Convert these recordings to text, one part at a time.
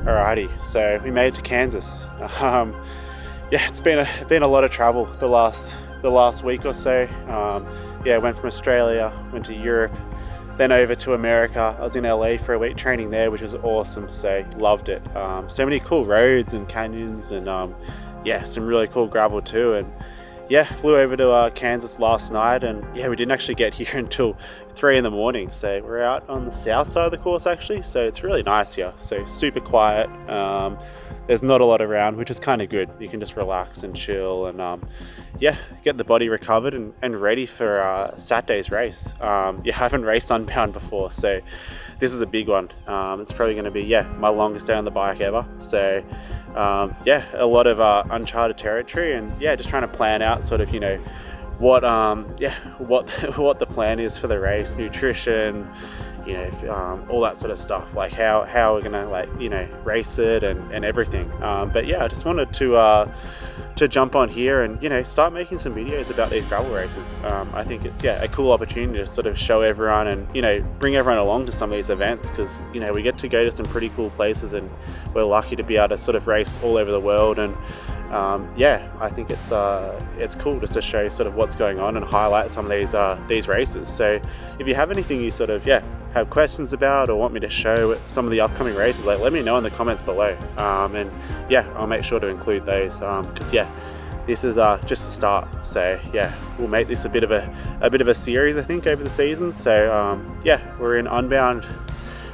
Alrighty, so we made it to Kansas. Yeah, it's been a lot of travel the last week or so. Yeah, went from Australia, went to Europe, then over to America. I was in LA for a week training there, which was awesome. So loved it. So many cool roads and canyons, and yeah, some really cool gravel too. And yeah, flew over to Kansas last night, and yeah, we didn't actually get here until 3 in the morning. So we're out on the south side of the course actually. So it's really nice here. So super quiet. There's not a lot around, which is kind of good. You can just relax and chill, and yeah, get the body recovered and ready for Saturday's race. Yeah, I haven't raced Unbound before, so this is a big one. It's probably going to be, yeah, my longest day on the bike ever. So yeah, a lot of uncharted territory, and yeah, just trying to plan out sort of, you know, what what the plan is for the race, nutrition, you know, all that sort of stuff, like how we're gonna, like, you know, race it and everything. But yeah, I just wanted to jump on here and, you know, start making some videos about these gravel races. I think it's, yeah, a cool opportunity to sort of show everyone and, you know, bring everyone along to some of these events, because, you know, we get to go to some pretty cool places, and we're lucky to be able to sort of race all over the world. And yeah, I think it's cool just to show sort of what's going on and highlight some of these races. So if you have anything you sort of, yeah, have questions about or want me to show some of the upcoming races, like, let me know in the comments below, and yeah, I'll make sure to include those, because yeah, this is just the start. So yeah, we'll make this a bit of a series, I think, over the season. So yeah, we're in Unbound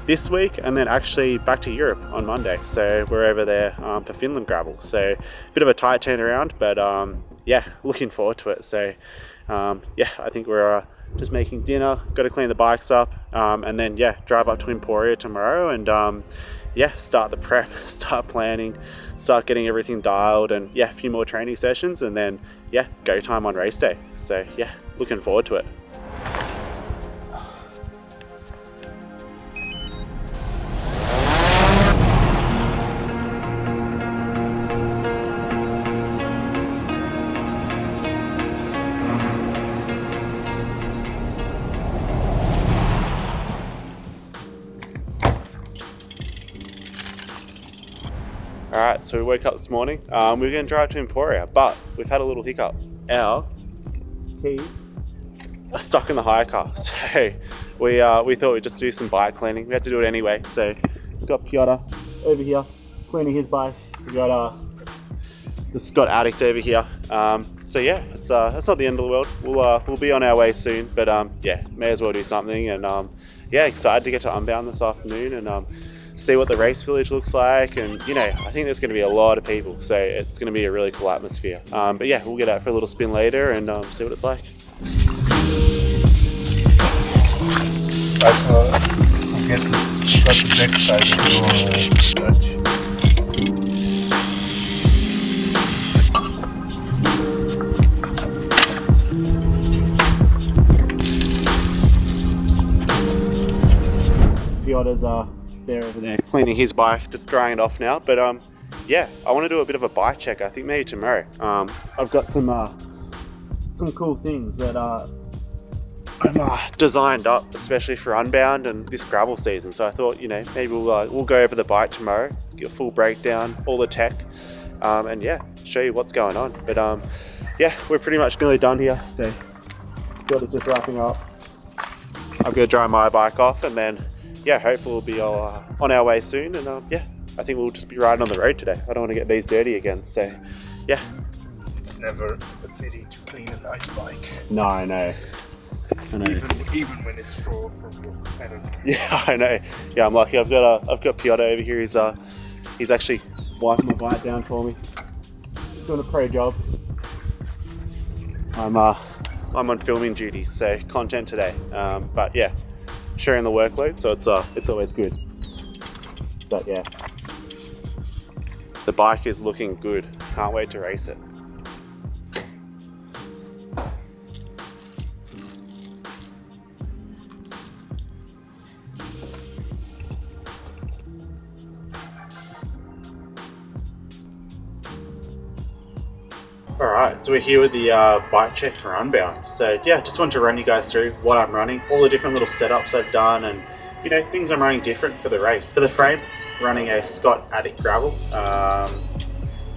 this week, and then actually back to Europe on Monday. So we're over there for Finland gravel. So a bit of a tight turnaround, but yeah, looking forward to it. So yeah, I think we're just making dinner, got to clean the bikes up, and then yeah, drive up to Emporia tomorrow, and yeah, start the prep, start planning, start getting everything dialed, and yeah, a few more training sessions, and then yeah, go time on race day. So yeah, looking forward to it. Alright, so we woke up this morning. We were going to drive to Emporia, but we've had a little hiccup. Our keys are stuck in the hire car, so we thought we'd just do some bike cleaning. We had to do it anyway. So we've got Piotr over here cleaning his bike. We've got Scott Addict over here. So yeah, it's that's not the end of the world. We'll be on our way soon, but yeah, may as well do something. And yeah, excited to get to Unbound this afternoon and see what the race village looks like. And you know, I think there's going to be a lot of people, so it's going to be a really cool atmosphere. But yeah, we'll get out for a little spin later and see what it's like. Get the back side of your clutch. Piotr's there over there cleaning his bike, just drying it off now. But yeah, I want to do a bit of a bike check. I think maybe tomorrow. I've got some cool things that I've designed up especially for Unbound and this gravel season. So I thought, you know, maybe we'll go over the bike tomorrow, get a full breakdown, all the tech, and yeah, show you what's going on. But yeah, we're pretty much nearly done here. So Piotr's just wrapping up. I'm going to dry my bike off, and then yeah, hopefully we'll be all on our way soon. And yeah, I think we'll just be riding on the road today. I don't want to get these dirty again. So yeah. It's never a pity to clean a nice bike. No, I know. Even when it's for I don't know. Yeah, I know. Yeah, I'm lucky. I've got Piotr over here. He's actually wiping my bike down for me. He's doing a pro job. I'm on filming duty, so content today. But yeah, sharing the workload, so it's always good. But yeah, the bike is looking good. Can't wait to race it. Alright, so we're here with the bike check for Unbound. So yeah, just wanted to run you guys through what I'm running, all the different little setups I've done, and you know, things I'm running different for the race. For the frame, running a Scott Addict gravel,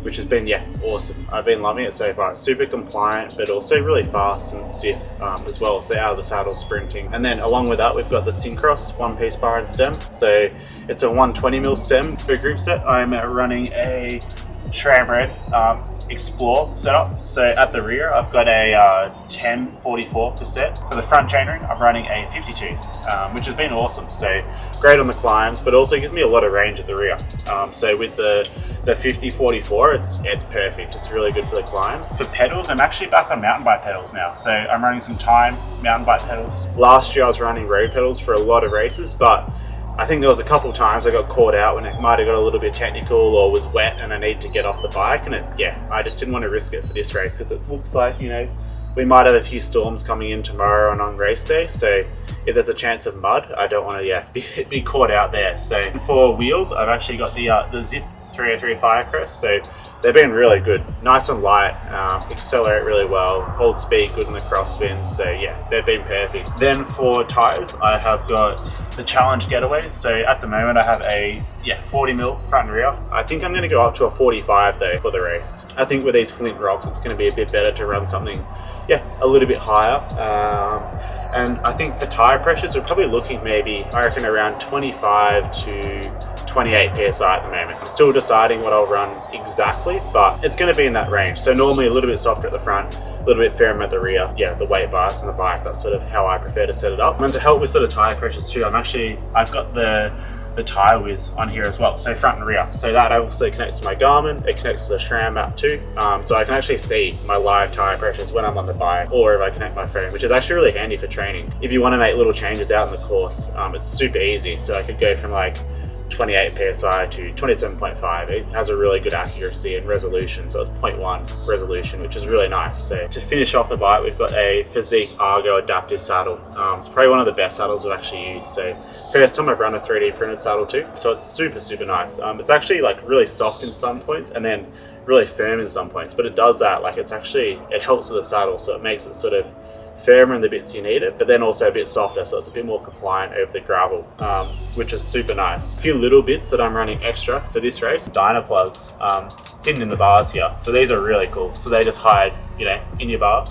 which has been, yeah, awesome. I've been loving it so far. It's super compliant, but also really fast and stiff as well. So out of the saddle sprinting. And then along with that, we've got the Syncross one-piece bar and stem. So it's a 120mm stem for group set. I'm running a SRAM Red Explore setup. So at the rear, I've got a 1044 cassette. For the front chainring, I'm running a 52, which has been awesome. So great on the climbs, but also gives me a lot of range at the rear. So with the 5044, it's perfect. It's really good for the climbs. For pedals, I'm actually back on mountain bike pedals now. So I'm running some Time mountain bike pedals. Last year I was running road pedals for a lot of races, but I think there was a couple times I got caught out when it might have got a little bit technical or was wet and I needed to get off the bike, and I just didn't want to risk it for this race because it looks like, you know, we might have a few storms coming in tomorrow and on race day. So if there's a chance of mud, I don't want to be caught out there. So for wheels, I've actually got the Zip 303 Firecrest. So they've been really good, nice and light, accelerate really well, hold speed good in the crosswinds. So yeah, they've been perfect. Then for tires, I have got the Challenge Getaways. So at the moment I have a 40mm front and rear. I think I'm going to go up to a 45 though for the race. I think with these flint rocks, it's going to be a bit better to run something a little bit higher. And I think the tire pressures, we're probably looking maybe, I reckon, around 25 to 28 psi at the moment. I'm still deciding what I'll run exactly, but it's going to be in that range. So normally a little bit softer at the front, a little bit firmer at the rear. Yeah, the weight bias on the bike, that's sort of how I prefer to set it up. And to help with sort of tire pressures too, I've got the Tire Whiz on here as well, so front and rear. So that also connects to my Garmin, it connects to the SRAM app too. So I can actually see my live tire pressures when I'm on the bike, or if I connect my phone, which is actually really handy for training. If you want to make little changes out in the course, it's super easy. So I could go from like 28 psi to 27.5. It has a really good accuracy and resolution, so it's 0.1 resolution, which is really nice. So to finish off the bike, we've got a Physique Argo adaptive saddle. It's probably one of the best saddles I've actually used. So first time I've run a 3D printed saddle too, so it's super nice. It's actually like really soft in some points and then really firm in some points, but it does that, like it helps with the saddle, so it makes it sort of firmer in the bits you need it, but then also a bit softer, so it's a bit more compliant over the gravel, which is super nice. A few little bits that I'm running extra for this race: Dyna plugs hidden in the bars here. So these are really cool. So they just hide, in your bar.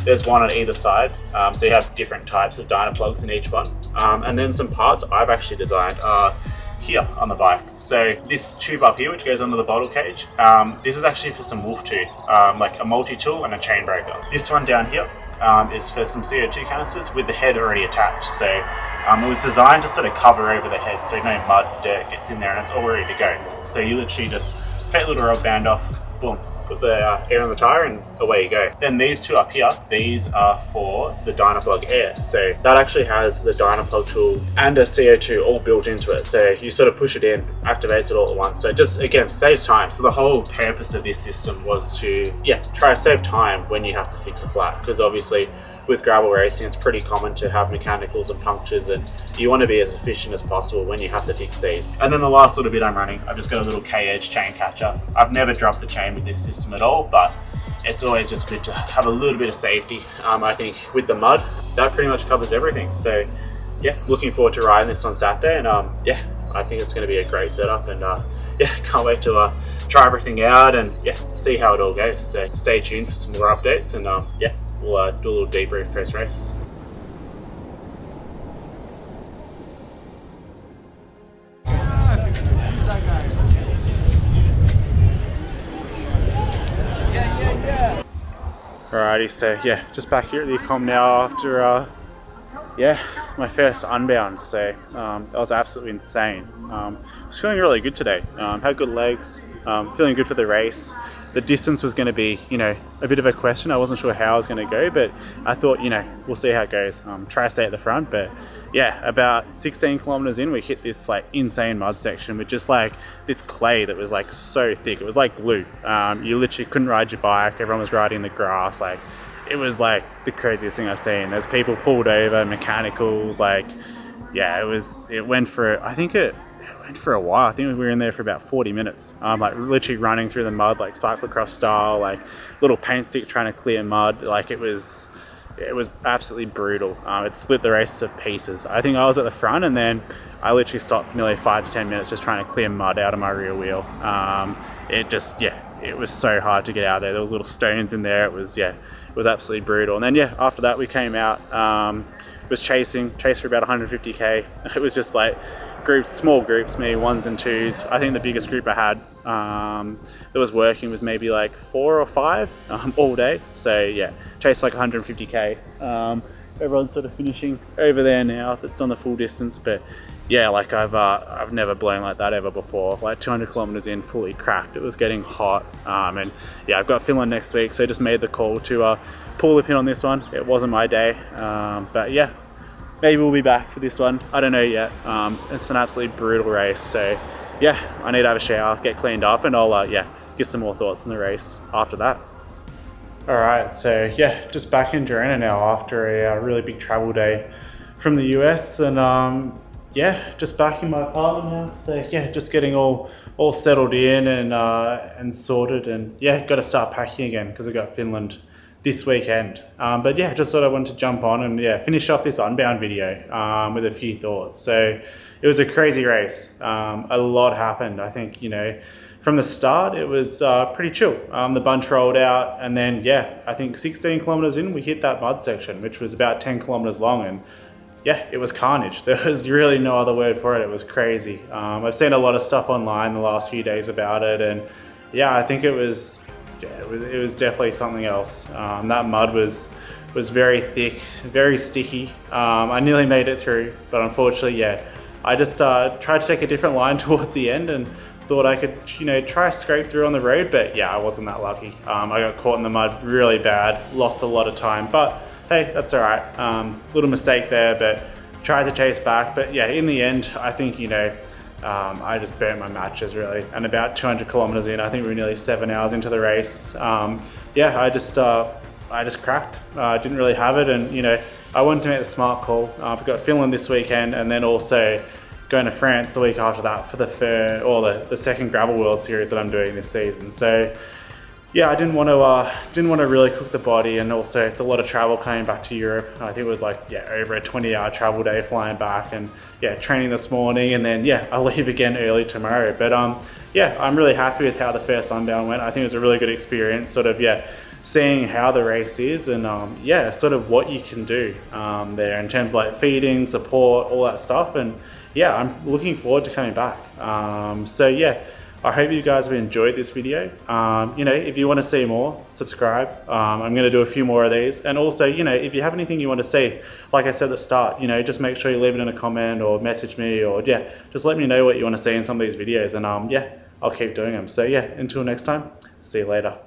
There's one on either side, so you have different types of Dyna plugs in each one. And then some parts I've actually designed are here on the bike. So this tube up here, which goes under the bottle cage, this is actually for some wolf tooth, like a multi-tool and a chain breaker. This one down here is for some CO2 canisters with the head already attached. So it was designed to sort of cover over the head so no mud, dirt gets in there, and it's all ready to go. So you literally just take a little rubber band off, boom, put the air on the tire, and away you go. Then these two up here, these are for the Dynaplug Air. So that actually has the Dynaplug tool and a CO2 all built into it. So you sort of push it in, activates it all at once. So just, again, saves time. So the whole purpose of this system was to, try to save time when you have to fix a flat, because obviously with gravel racing, it's pretty common to have mechanicals and punctures, and you want to be as efficient as possible when you have to fix these. And then the last little bit I'm running, I've just got a little K-edge chain catcher. I've never dropped the chain with this system at all, but it's always just good to have a little bit of safety. I think with the mud, that pretty much covers everything. So looking forward to riding this on Saturday, and I think it's going to be a great setup, and can't wait to try everything out and see how it all goes. So stay tuned for some more updates, and we'll do a little debrief post race. Alrighty, so just back here at the Ecom now after my first Unbound. So that was absolutely insane. I was feeling really good today. Had good legs, feeling good for the race. The distance was going to be, a bit of a question. I wasn't sure how I was going to go, but I thought, we'll see how it goes. Try to stay at the front, but about 16 kilometers in, we hit this like insane mud section with just like this clay that was like so thick. It was like glue. You literally couldn't ride your bike. Everyone was riding in the grass. Like, it was like the craziest thing I've seen. There's people pulled over, mechanicals, it went for a while. I think we were in there for about 40 minutes, like literally running through the mud, like cyclocross style, like little paint stick trying to clear mud. Like it was absolutely brutal. It split the race to pieces. I think I was at the front, and then I literally stopped for nearly 5 to 10 minutes just trying to clear mud out of my rear wheel. It was so hard to get out of there. There was little stones in there. It was absolutely brutal. And then after that we came out, was chasing for about 150k. It was just like small groups, maybe ones and twos. I think the biggest group I had that was working was maybe like 4 or 5 all day. So yeah, chased like 150k. Everyone's sort of finishing over there now. That's on the full distance, but yeah, like I've never blown like that ever before. Like 200 kilometers in, fully cracked. It was getting hot, and yeah, I've got Finland next week, so just made the call to pull the pin on this one. It wasn't my day, but yeah, maybe we'll be back for this one. I don't know yet. It's an absolutely brutal race, so yeah, I need to have a shower, get cleaned up, and I'll get some more thoughts on the race after that. All right, so yeah, just back in Girona now after a really big travel day from the US, and just back in my apartment now. So yeah, just getting all settled in and sorted, and yeah, got to start packing again because I got Finland this weekend. But yeah, just thought I wanted to jump on and finish off this Unbound video with a few thoughts. So it was a crazy race. A lot happened. I think, from the start, it was pretty chill. The bunch rolled out, and then I think 16 kilometers in, we hit that mud section, which was about 10 kilometers long, and yeah, it was carnage. There was really no other word for it. It was crazy. I've seen a lot of stuff online the last few days about it, and yeah, I think it was definitely something else. That mud was very thick, very sticky. I nearly made it through, but unfortunately, I just tried to take a different line towards the end and thought I could, try to scrape through on the road, but I wasn't that lucky. I got caught in the mud really bad, lost a lot of time, but hey, that's all right. Little mistake there, but tried to chase back. But in the end, I think, I just burnt my matches really. And about 200 kilometers in, I think we were nearly 7 hours into the race. I just cracked. Didn't really have it, and I wanted to make the smart call. I've got Finland this weekend, and then also going to France the week after that for the second Gravel World Series that I'm doing this season. So I didn't want to really cook the body, and also it's a lot of travel coming back to Europe. I think it was over a 20-hour travel day flying back, and training this morning, and then I'll leave again early tomorrow. But I'm really happy with how the first Unbound went. I think it was a really good experience, sort of seeing how the race is, and sort of what you can do there in terms of like feeding, support, all that stuff. And I'm looking forward to coming back. I hope you guys have enjoyed this video. If you want to see more, subscribe. I'm going to do a few more of these. And also, if you have anything you want to see, like I said at the start, just make sure you leave it in a comment or message me, or just let me know what you want to see in some of these videos, and I'll keep doing them. So until next time, see you later.